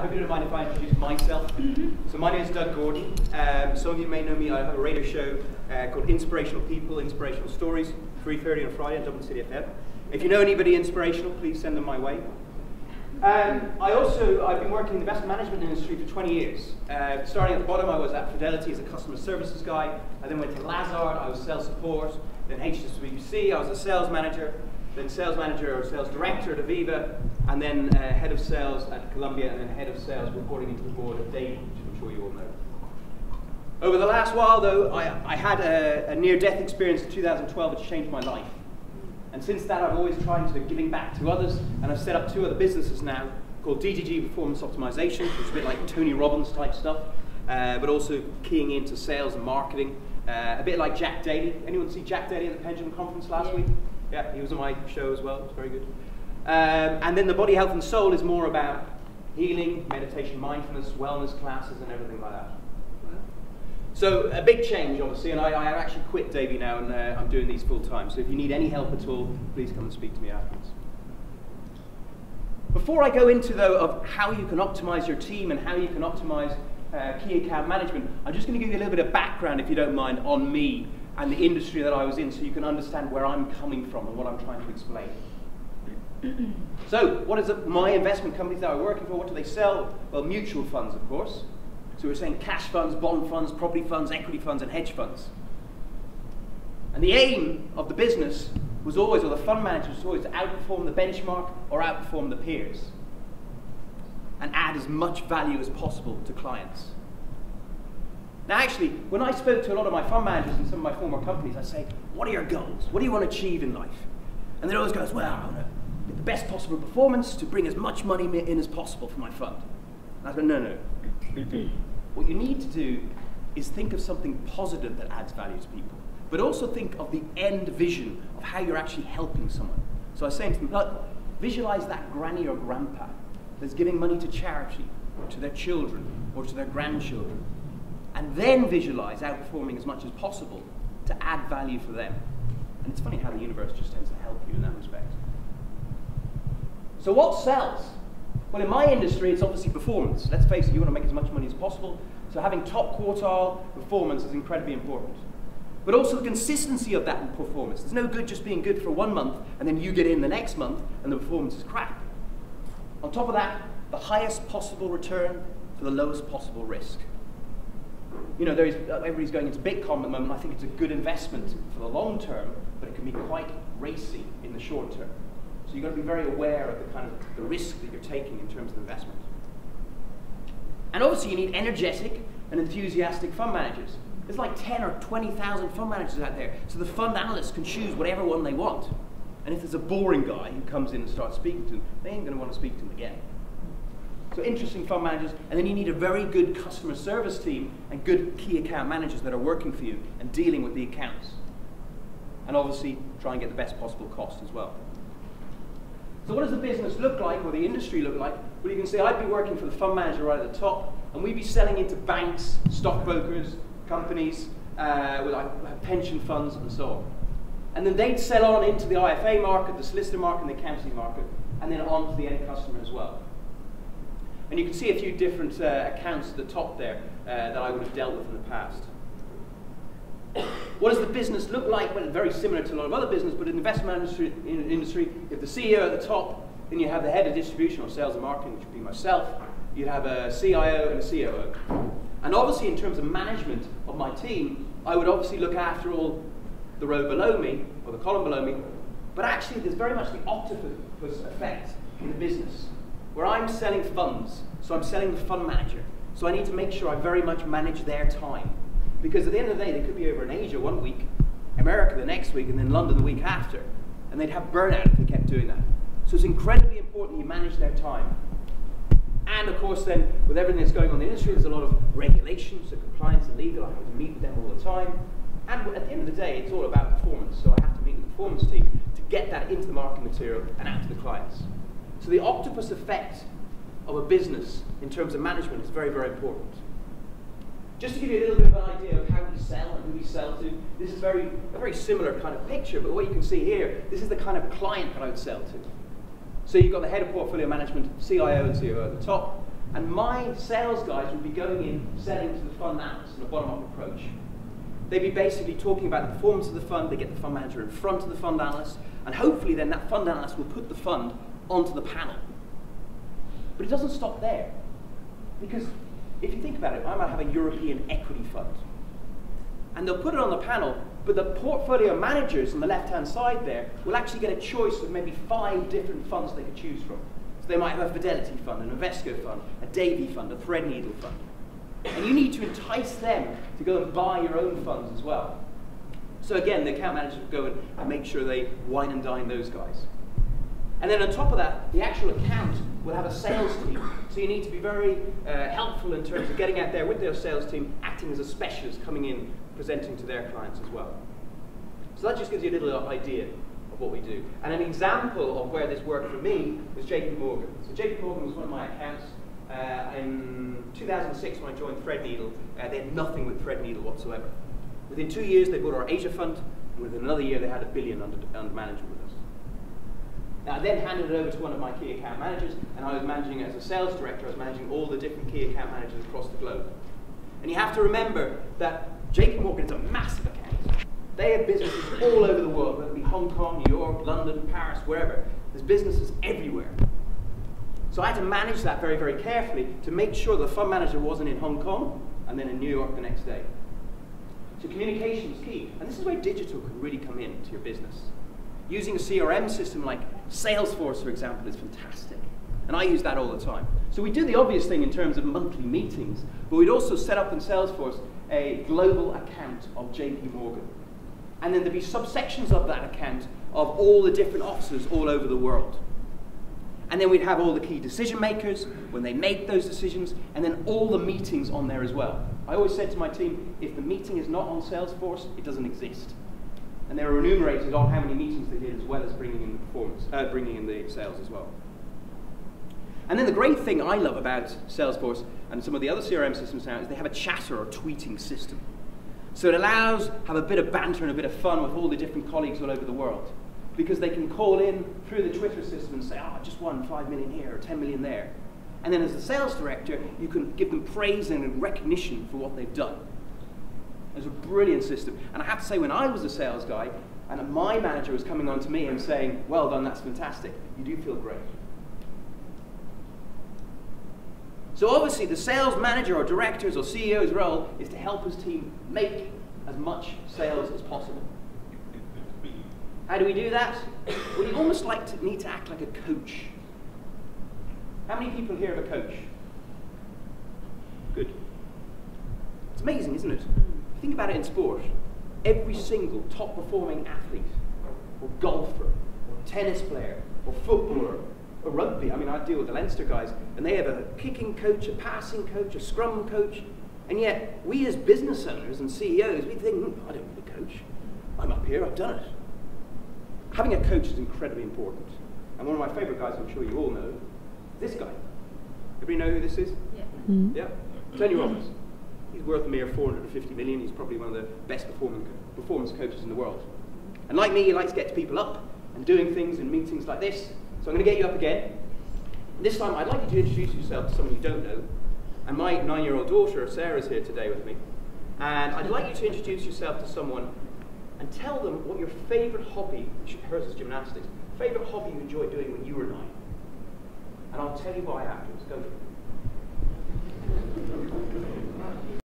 hope you don't mind if I introduce myself. So my name is Doug Gordon. Some of you may know me. I have a radio show called Inspirational People, Inspirational Stories, 3:30 on Friday on Dublin City FM. If you know anybody inspirational, please send them my way. I've been working in the investment management industry for 20 years. Starting at the bottom, I was at Fidelity as a customer services guy. I then went to Lazard, I was sales support. Then HSBC, I was a sales manager. Then sales manager or sales director at Aviva. And then head of sales at Columbia. And then head of sales reporting into the board of Davy, which I'm sure you all know. Over the last while, though, I had a near-death experience in 2012 which changed my life. And since that, I've always tried to giving back to others, and I've set up 2 other businesses now called DGG Performance Optimization, which is a bit like Tony Robbins type stuff, but also keying into sales and marketing, a bit like Jack Daly. Anyone see Jack Daly at the Pendulum Conference last week? Yeah, he was on my show as well. It was very good. And then the Body, Health and Soul is more about healing, meditation, mindfulness, wellness classes, and everything like that. So a big change, obviously, and I actually quit Davy now, and I'm doing these full time. So if you need any help at all, please come and speak to me afterwards. Before I go into, though, of how you can optimize your team and how you can optimize key account management, I'm just going to give you a little bit of background, if you don't mind, on me and the industry that I was in, so you can understand where I'm coming from and what I'm trying to explain. So, what is my investment companies that I'm working for? What do they sell? Well, mutual funds, of course. So we're saying cash funds, bond funds, property funds, equity funds, and hedge funds. And the aim of the business was always, or the fund manager was always, to outperform the benchmark or outperform the peers and add as much value as possible to clients. Now actually, when I spoke to a lot of my fund managers in some of my former companies, I say, what are your goals? What do you want to achieve in life? And they always go, well, I want to get the best possible performance to bring as much money in as possible for my fund. And I go, no. What you need to do is think of something positive that adds value to people, but also think of the end vision of how you're actually helping someone. So I was saying to them, look, visualize that granny or grandpa that's giving money to charity, or to their children, or to their grandchildren, and then visualize outperforming as much as possible to add value for them. And it's funny how the universe just tends to help you in that respect. So what sells? Well, in my industry, it's obviously performance. Let's face it, you want to make as much money as possible, so having top quartile performance is incredibly important. But also the consistency of that performance. There's no good just being good for 1 month, and then you get in the next month, and the performance is crap. On top of that, the highest possible return for the lowest possible risk. You know, everybody's going into Bitcoin at the moment. I think it's a good investment for the long term, but it can be quite racy in the short term. So you've got to be very aware of the risk that you're taking in terms of investment. And obviously you need energetic and enthusiastic fund managers. There's like 10 or 20,000 fund managers out there, so the fund analysts can choose whatever one they want. And if there's a boring guy who comes in and starts speaking to them, they ain't going to want to speak to him again. So interesting fund managers, and then you need a very good customer service team and good key account managers that are working for you and dealing with the accounts. And obviously try and get the best possible cost as well. So what does the business look like, or the industry look like? Well, you can see I'd be working for the fund manager right at the top, and we'd be selling into banks, stockbrokers, companies, with like pension funds and so on. And then they'd sell on into the IFA market, the solicitor market, and the accounting market, and then on to the end customer as well. And you can see a few different accounts at the top there that I would have dealt with in the past. What does the business look like? Well, very similar to a lot of other business, but in the investment industry, you have the CEO at the top, then you have the head of distribution or sales and marketing, which would be myself. You'd have a CIO and a COO. And obviously, in terms of management of my team, I would obviously look after all the row below me, or the column below me, but actually there's very much the octopus effect in the business, where I'm selling funds, so I'm selling the fund manager. So I need to make sure I very much manage their time. Because at the end of the day, they could be over in Asia 1 week, America the next week, and then London the week after. And they'd have burnout if they kept doing that. So it's incredibly important you manage their time. And of course then, with everything that's going on in the industry, there's a lot of regulations, so compliance and legal. I have to meet with them all the time. And at the end of the day, it's all about performance. So I have to meet with the performance team to get that into the marketing material and out to the clients. So the octopus effect of a business in terms of management is very, very important. Just to give you a little bit of an idea of how we sell and who we sell to, this is a very similar kind of picture, but what you can see here, this is the kind of client that I would sell to. So you've got the head of portfolio management, CIO and COO at the top, And my sales guys would be going in, selling to the fund analysts in a bottom-up approach. They'd be basically talking about the performance of the fund. They get the fund manager in front of the fund analyst, and hopefully then that fund analyst will put the fund onto the panel. But it doesn't stop there. Because if you think about it, I might have a European equity fund. And they'll put it on the panel, but the portfolio managers on the left-hand side there will actually get a choice of maybe 5 different funds they could choose from. So they might have a Fidelity fund, an Invesco fund, a Davy fund, a Threadneedle fund. And you need to entice them to go and buy your own funds as well. So again, the account manager will go and make sure they wine and dine those guys. And then on top of that, the actual account will have a sales team. So you need to be very helpful in terms of getting out there with their sales team, acting as a specialist, coming in, presenting to their clients as well. So that just gives you a little idea of what we do. And an example of where this worked for me was JP Morgan. So JP Morgan was one of my accounts. In 2006, when I joined Threadneedle, they had nothing with Threadneedle whatsoever. Within 2 years, they bought our Asia fund, and within another year, they had $1 billion under management with us. Now, I then handed it over to one of my key account managers, and I was managing as a sales director. I was managing all the different key account managers across the globe. And you have to remember that JP Morgan is a massive account. They have businesses all over the world, whether it be Hong Kong, New York, London, Paris, wherever. There's businesses everywhere. So I had to manage that very, very carefully to make sure the fund manager wasn't in Hong Kong and then in New York the next day. So communication is key. And this is where digital can really come into your business. Using a CRM system like Salesforce, for example, is fantastic. And I use that all the time. So we do the obvious thing in terms of monthly meetings, but we'd also set up in Salesforce a global account of JP Morgan. And then there'd be subsections of that account of all the different offices all over the world. And then we'd have all the key decision makers when they make those decisions, and then all the meetings on there as well. I always said to my team, if the meeting is not on Salesforce, it doesn't exist. And they were enumerated on how many meetings they did, as well as bringing in the performance, bringing in the sales as well. And then the great thing I love about Salesforce and some of the other CRM systems now is they have a chatter or tweeting system. So it allows have a bit of banter and a bit of fun with all the different colleagues all over the world. Because they can call in through the Twitter system and say, oh, I just won 5 million here or 10 million there. And then as a sales director, you can give them praise and recognition for what they've done. It's a brilliant system. And I have to say, when I was a sales guy, and my manager was coming on to me and saying, well done, that's fantastic, you do feel great. So obviously, the sales manager or director's or CEO's role is to help his team make as much sales as possible. How do we do that? Well, you almost need to act like a coach. How many people here have a coach? Good. It's amazing, isn't it? Think about it in sport. Every single top-performing athlete, or golfer, or tennis player, or footballer, or rugby. I mean, I deal with the Leinster guys, and they have a kicking coach, a passing coach, a scrum coach, and yet we as business owners and CEOs, we think, I don't need a coach. I'm up here, I've done it. Having a coach is incredibly important. And one of my favorite guys, I'm sure you all know, this guy. Everybody know who this is? Yeah. Mm-hmm. Yeah? Tony Robbins. He's worth a mere 450 million. He's probably one of the best performance coaches in the world. And like me, he likes to get people up and doing things in meetings like this. So I'm going to get you up again. This time, I'd like you to introduce yourself to someone you don't know. And my 9-year-old daughter, Sarah's here today with me. And I'd like you to introduce yourself to someone and tell them what your favorite hobby, hers is gymnastics, favorite hobby you enjoyed doing when you were 9. And I'll tell you why afterwards. Go for it.